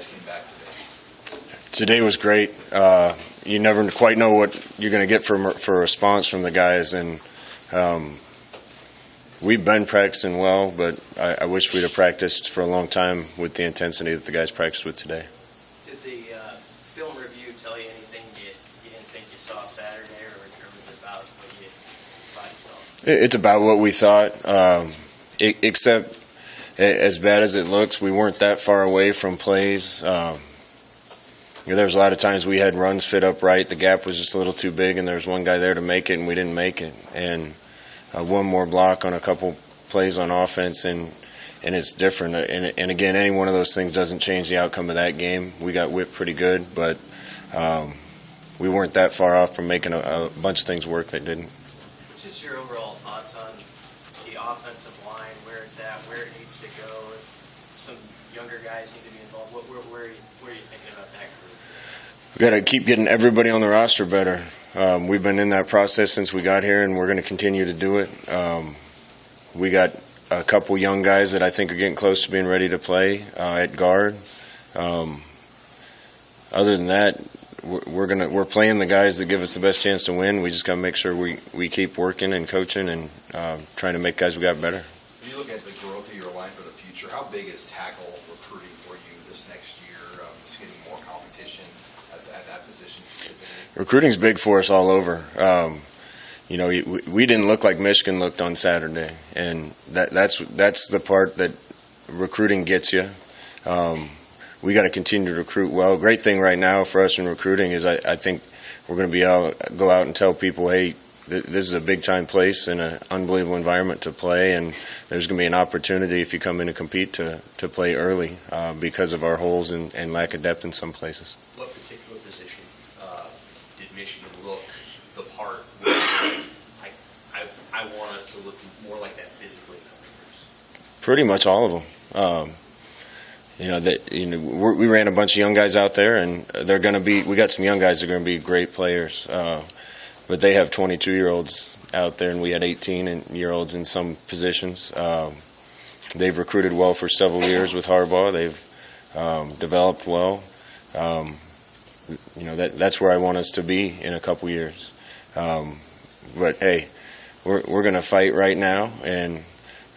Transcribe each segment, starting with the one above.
guys came back today? Today was great. You never quite know what you're going to get for a response from the guys, and we've been practicing well, but I wish we'd have practiced for a long time with the intensity that the guys practiced with today. Did the film review tell you anything you didn't think you saw Saturday, or was it about what you thought you saw? It's about what we thought, except as bad as it looks, we weren't that far away from plays. There was a lot of times we had runs fit up right. The gap was just a little too big, and there was one guy there to make it, and we didn't make it. And one more block on a couple plays on offense, and it's different. And again, any one of those things doesn't change the outcome of that game. We got whipped pretty good, but we weren't that far off from making a bunch of things work that didn't. Just your overall thoughts on the offensive line, where it's at, where it needs to go, if some younger guys need to be involved. Where are you thinking about that group? We got to keep getting everybody on the roster better. We've been in that process since we got here, and we're going to continue to do it. We got a couple young guys that I think are getting close to being ready to play at guard. Other than that, we're playing the guys that give us the best chance to win. We just got to make sure we keep working and coaching and trying to make guys we got better. When you look at the growth of your line for the future, how big is tackle recruiting for you this next year? Just getting more competition at that position specifically. Recruiting's big for us all over. We didn't look like Michigan looked on Saturday, and that's the part that recruiting gets you. We got to continue to recruit well. Great thing right now for us in recruiting is I think we're going to be go out and tell people, hey, this is a big-time place and an unbelievable environment to play, and there's going to be an opportunity if you come in and compete to play early because of our holes and lack of depth in some places. What particular position did Michigan look the part I want us to look more like that physically in coming years? Pretty much all of them. We ran a bunch of young guys out there, and they're going to be. We got some young guys that are going to be great players. But they have 22-year-olds out there, and we had 18-year-olds in some positions. They've recruited well for several years with Harbaugh. They've developed well. That's where I want us to be in a couple years. But hey, we're going to fight right now, and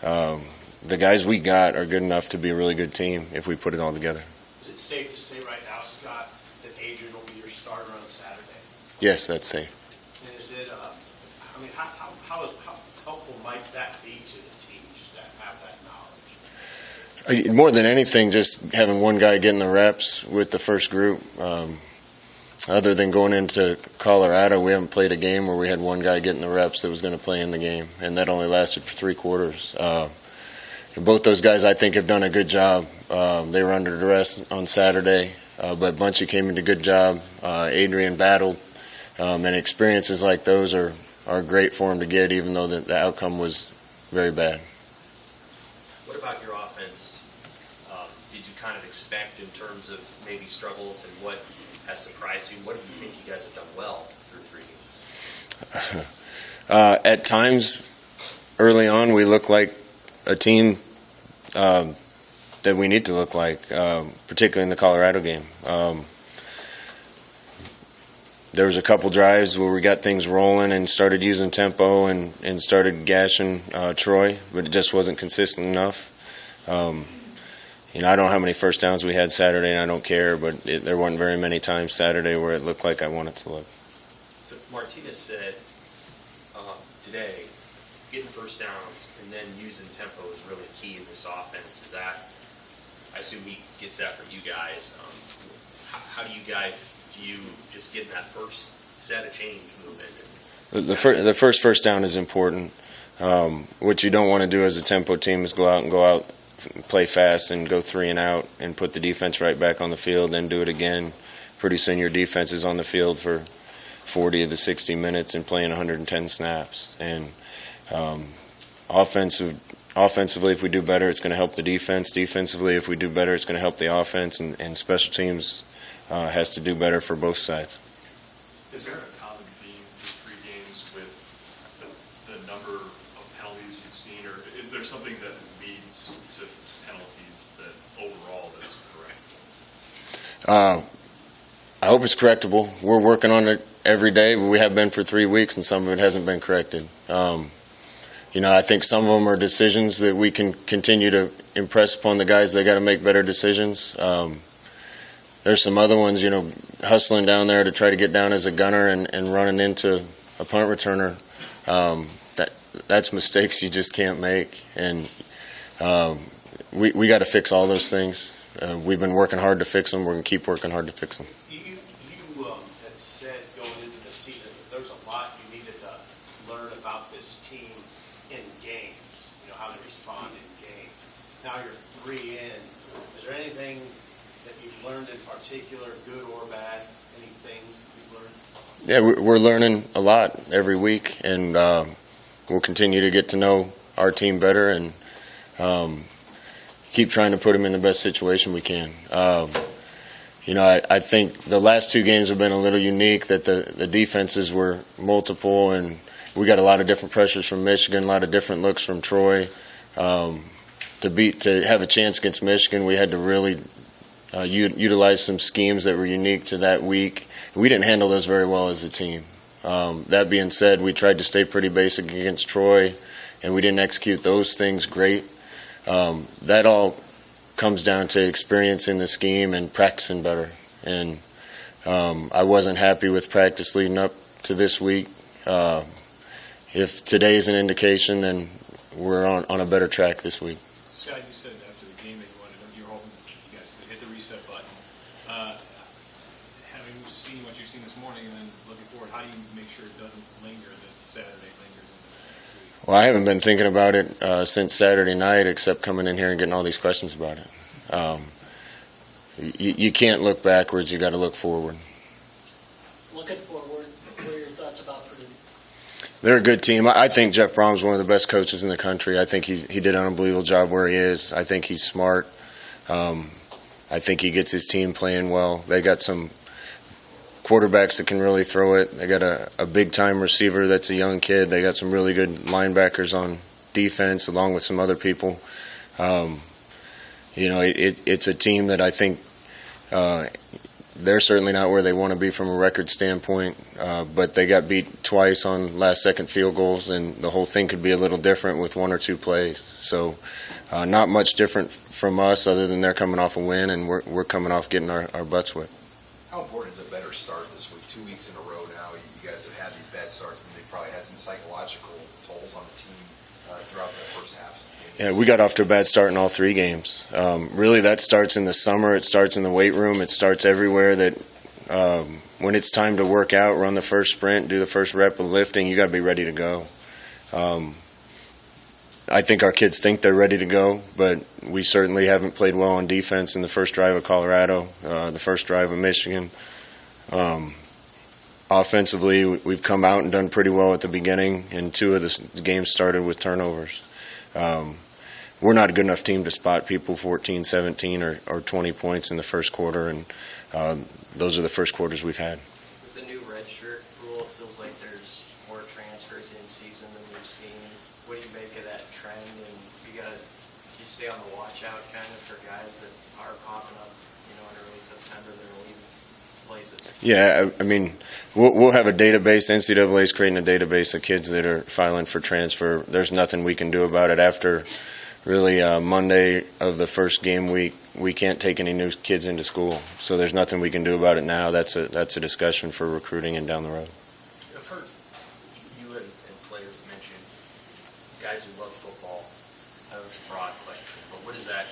the guys we got are good enough to be a really good team if we put it all together. Is it safe to say right now, Scott, that Adrian will be your starter on Saturday? Yes, that's safe. And is it, how helpful might that be to the team, just to have that knowledge? More than anything, just having one guy getting the reps with the first group. Other than going into Colorado, we haven't played a game where we had one guy getting the reps that was going to play in the game, and that only lasted for 3 quarters. Both those guys, I think, have done a good job. They were under duress on Saturday, but Bunchy came into a good job. Adrian battled, and experiences like those are great for him to get, even though the outcome was very bad. What about your offense? Did you kind of expect in terms of maybe struggles, and what has surprised you? What do you think you guys have done well through 3 games? At times, early on, we look like a team that we need to look like, particularly in the Colorado game. There was a couple drives where we got things rolling and started using tempo and started gashing Troy, but it just wasn't consistent enough. I don't know how many first downs we had Saturday, and I don't care, but there weren't very many times Saturday where it looked like I want it to look. So Martinez said today, getting first downs and then using tempo is really key in this offense. Is that, I assume he gets that from you guys. How do you just get that first set of change moving? The first down is important. What you don't want to do as a tempo team is go out, play fast, and go 3 and out, and put the defense right back on the field, then do it again. Pretty soon your defense is on the field for 40 of the 60 minutes and playing 110 snaps. And offensively, if we do better, it's going to help the defense. Defensively, if we do better, it's going to help the offense. And special teams has to do better for both sides. Is there a common theme through 3 games with the number of penalties you've seen, or is there something that leads to penalties that overall that's correct? I hope it's correctable. We're working on it every day, but we have been for 3 weeks, and some of it hasn't been corrected. I think some of them are decisions that we can continue to impress upon the guys. They got to make better decisions. There's some other ones, hustling down there to try to get down as a gunner and running into a punt returner. That's mistakes you just can't make, and we got to fix all those things. We've been working hard to fix them. We're going to keep working hard to fix them. You had said going into the season that there's a lot you needed to learn about this team in games, how they respond in games. Now you're 3 in. Is there anything that you've learned in particular, good or bad? Any things you've learned? Yeah, we're learning a lot every week, and we'll continue to get to know our team better and keep trying to put them in the best situation we can. I think the last 2 games have been a little unique, that the defenses were multiple, and we got a lot of different pressures from Michigan, a lot of different looks from Troy. To have a chance against Michigan, we had to really utilize some schemes that were unique to that week. We didn't handle those very well as a team. That being said, we tried to stay pretty basic against Troy, and we didn't execute those things great. That all comes down to experiencing the scheme and practicing better. And I wasn't happy with practice leading up to this week. If today is an indication, then we're on a better track this week. Scott, you said after the game that you were hoping you guys could hit the reset button. Having seen what you've seen this morning and then looking forward, how do you make sure it doesn't linger, that Saturday lingers into this next week? Well, I haven't been thinking about it since Saturday night, except coming in here and getting all these questions about it. You can't look backwards. You got to look forward. Looking forward, what are your thoughts about Purdue? They're a good team. I think Jeff Brom's one of the best coaches in the country. I think he did an unbelievable job where he is. I think he's smart. I think he gets his team playing well. They got some quarterbacks that can really throw it. They got a big-time receiver that's a young kid. They got some really good linebackers on defense, along with some other people. It's a team that I think they're certainly not where they want to be from a record standpoint, but they got beat twice on last-second field goals, and the whole thing could be a little different with 1 or 2 plays. So not much different from us other than they're coming off a win, and we're coming off getting our butts whipped. How important is a better start this week? 2 weeks in a row now, you guys have had these bad starts, and they probably had some psychological tolls on the team throughout the first half. Yeah, we got off to a bad start in all 3 games. Really, that starts in the summer. It starts in the weight room. It starts everywhere. That when it's time to work out, run the first sprint, do the first rep of lifting, you got to be ready to go. I think our kids think they're ready to go, but we certainly haven't played well on defense in the first drive of Colorado, the first drive of Michigan. Offensively, we've come out and done pretty well at the beginning, and 2 of the games started with turnovers. We're not a good enough team to spot people 14, 17, or 20 points in the first quarter, and those are the first quarters we've had. With the new redshirt rule, it feels like there's more transfers in season than we've seen. What do you make of that trend? And you stay on the watch out kind of for guys that are popping up, in early September, they're leaving places. Yeah, I mean, we'll have a database. NCAA is creating a database of kids that are filing for transfer. There's nothing we can do about it. After really Monday of the first game week, we can't take any new kids into school. So there's nothing we can do about it now. That's a discussion for recruiting and down the road. I've heard you and players mention guys who love football. I know it's a broad question, but what is that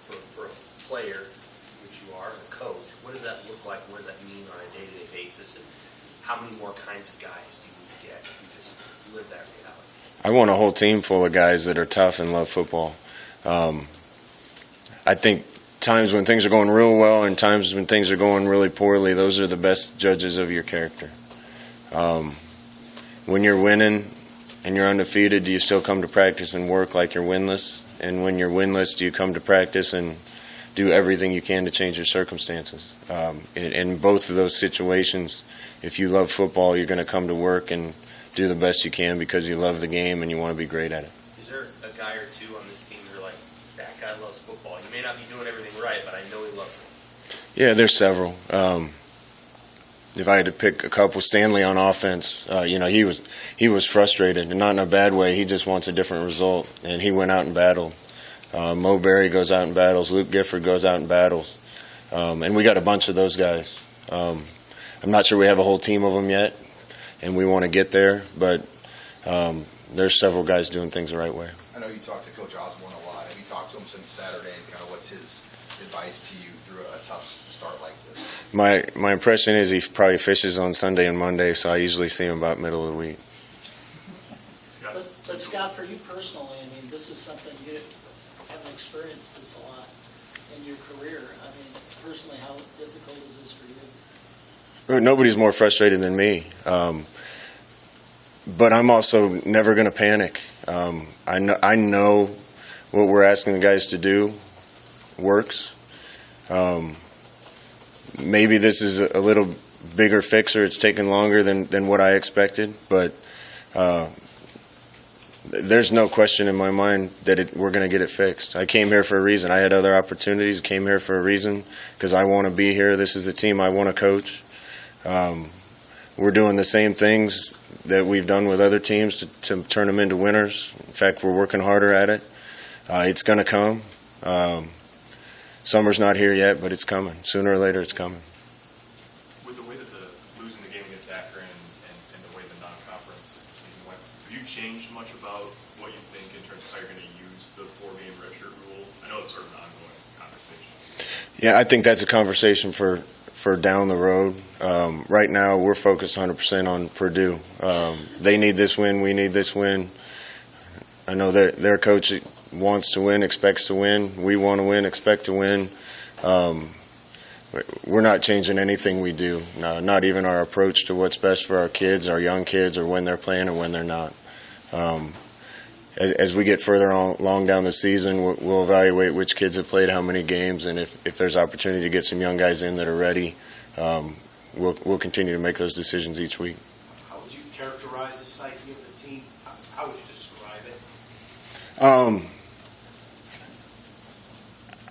for a player, which you are, a coach, what does that look like? What does that mean on a day-to-day basis? And how many more kinds of guys do you need to get who just live that reality? I want a whole team full of guys that are tough and love football. I think times when things are going real well and times when things are going really poorly, those are the best judges of your character. When you're winning and you're undefeated, do you still come to practice and work like you're winless? And when you're winless, do you come to practice and do everything you can to change your circumstances? In both of those situations, if you love football, you're going to come to work and do the best you can because you love the game and you want to be great at it. Is there a guy or two on this team who are like, that guy loves football? He may not be doing everything right, but I know he loves it. Yeah, there's several. If I had to pick a couple, Stanley on offense, he was frustrated, and not in a bad way. He just wants a different result, and he went out and battled. Mo Berry goes out and battles. Luke Gifford goes out and battles. And we got a bunch of those guys. I'm not sure we have a whole team of them yet, and we want to get there, but there's several guys doing things the right way. I know you talked to Coach Osborne a lot. Have you talked to him since Saturday, and kind of what's his advice to you through a tough start like this? My impression is he probably fishes on Sunday and Monday, so I usually see him about middle of the week. But Scott, for you personally, I mean, this is something you haven't experienced this a lot in your career. I mean, personally, how difficult is this for you? Nobody's more frustrated than me. But I'm also never going to panic. I know what we're asking the guys to do works. Maybe this is a little bigger fix, or it's taken longer than what I expected, but there's no question in my mind that we're going to get it fixed. I came here for a reason. I had other opportunities, came here for a reason, because I want to be here. This is the team I want to coach. We're doing the same things that we've done with other teams to turn them into winners. In fact, we're working harder at it. It's going to come. Summer's not here yet, but it's coming. Sooner or later, it's coming. With the way that losing the game against Akron and the way the non-conference season went, have you changed much about what you think in terms of how you're going to use the 4-game redshirt rule? I know it's sort of an ongoing conversation. Yeah, I think that's a conversation for down the road. Right now, we're focused 100% on Purdue. They need this win. We need this win. I know their coach wants to win, expects to win. We want to win, expect to win. We're not changing anything we do, not even our approach to what's best for our kids, our young kids, or when they're playing and when they're not. As we get further along down the season, we'll evaluate which kids have played how many games, and if there's opportunity to get some young guys in that are ready, we'll continue to make those decisions each week. How would you characterize the psyche of the team? How would you describe it?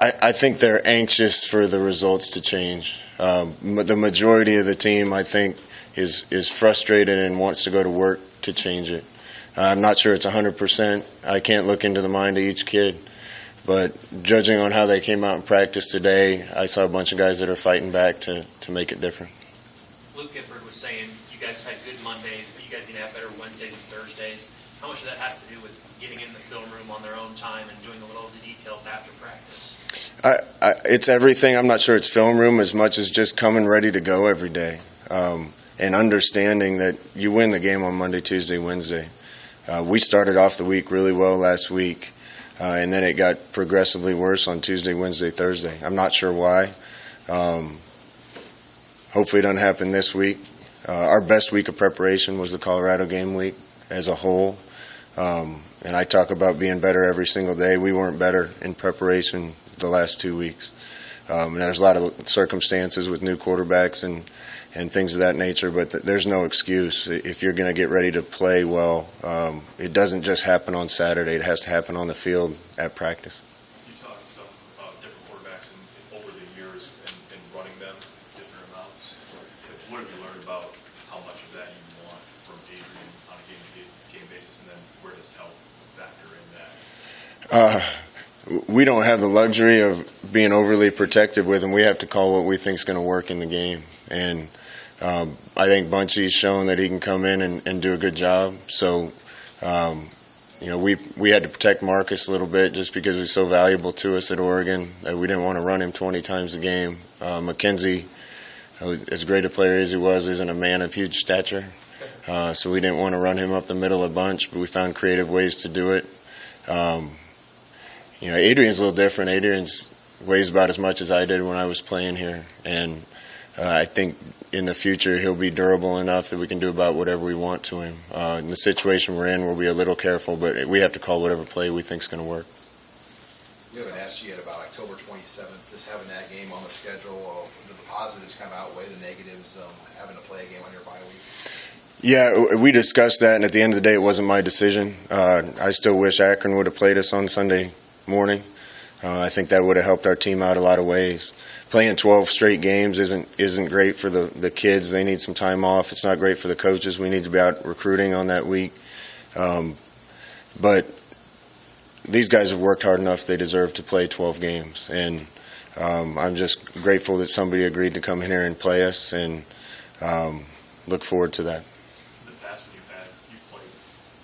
I think they're anxious for the results to change. The majority of the team, I think, is frustrated and wants to go to work to change it. I'm not sure it's 100%. I can't look into the mind of each kid. But judging on how they came out in practice today, I saw a bunch of guys that are fighting back to make it different. Luke Gifford was saying you guys have had good Mondays, but you guys need to have better Wednesdays and Thursdays. How much of that has to do with getting in the film room on their own time and doing all the details after practice? It's everything. I'm not sure it's film room as much as just coming ready to go every day and understanding that you win the game on Monday, Tuesday, Wednesday. We started off the week really well last week, and then it got progressively worse on Tuesday, Wednesday, Thursday. I'm not sure why. Hopefully it doesn't happen this week. Our best week of preparation was the Colorado game week as a whole. And I talk about being better every single day. We weren't better in preparation the last 2 weeks. And there's a lot of circumstances with new quarterbacks and things of that nature, but there's no excuse. If you're going to get ready to play well, it doesn't just happen on Saturday. It has to happen on the field at practice. You talked some about different quarterbacks over the years and running them different amounts. What have you learned about how much of that you want from Adrian on a game-to-game basis, and then where does health factor in that? We don't have the luxury of being overly protective with him. We have to call what we think is going to work in the game. And I think Bunchy's shown that he can come in and do a good job. So, we had to protect Marcus a little bit just because he's so valuable to us at Oregon that we didn't want to run him 20 times a game. McKenzie, as great a player as he was, isn't a man of huge stature. So we didn't want to run him up the middle a bunch, but we found creative ways to do it. Adrian's a little different. Adrian's weighs about as much as I did when I was playing here. And I think in the future he'll be durable enough that we can do about whatever we want to him. In the situation we're in, we'll be a little careful, but we have to call whatever play we think is going to work. We haven't asked you yet about October 27th, just having that game on the schedule. Do the positives kind of outweigh the negatives, having to play a game on your bye week? Yeah, we discussed that, and at the end of the day, it wasn't my decision. I still wish Akron would have played us on Sunday morning. I think that would have helped our team out a lot of ways. Playing 12 straight games isn't great for the kids. They need some time off. It's not great for the coaches. We need to be out recruiting on that week. But these guys have worked hard enough. They deserve to play 12 games. And I'm just grateful that somebody agreed to come in here and play us, and look forward to that. In the past, when you've played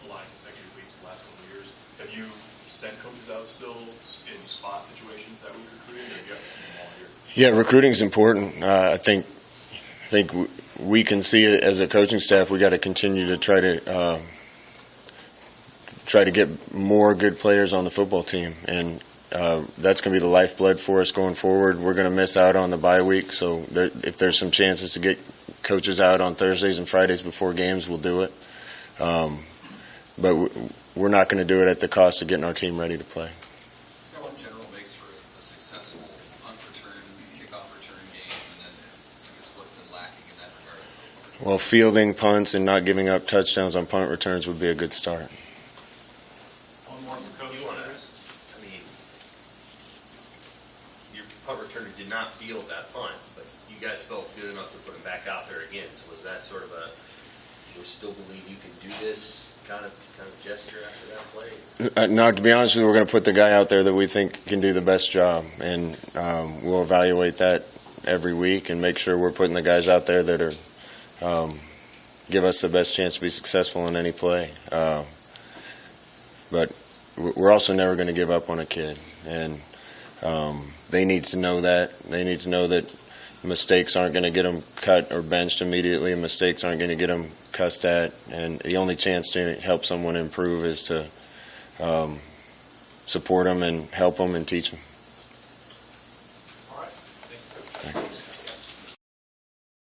a lot of consecutive weeks the last couple of years, have you sent coaches out still in spot situations that week recruiting, or have you got them all here? Yeah, recruiting is important. I think we can see it as a coaching staff. We got to continue to try to get more good players on the football team, and that's going to be the lifeblood for us going forward. We're going to miss out on the bye week, so if there's some chances to get coaches out on Thursdays and Fridays before games, we'll do it. But we're not going to do it at the cost of getting our team ready to play. Scott, what in general makes for a successful punt return, kickoff return game, and then I guess what's been lacking in that regard so far? Well, fielding punts and not giving up touchdowns on punt returns would be a good start. One more for Coach. You wanna, I mean, your punt returner did not field that punt, but you guys felt good enough to put him back out there again. So was that sort of we still believe you can do this kind of gesture after that play? No, to be honest with you, we're going to put the guy out there that we think can do the best job, and we'll evaluate that every week and make sure we're putting the guys out there that are give us the best chance to be successful in any play. But we're also never going to give up on a kid, and they need to know that. They need to know that mistakes aren't going to get them cut or benched immediately, and mistakes aren't going to get them cussed at, and the only chance to help someone improve is to support them and help them and teach them. All right. Thank you. Thanks.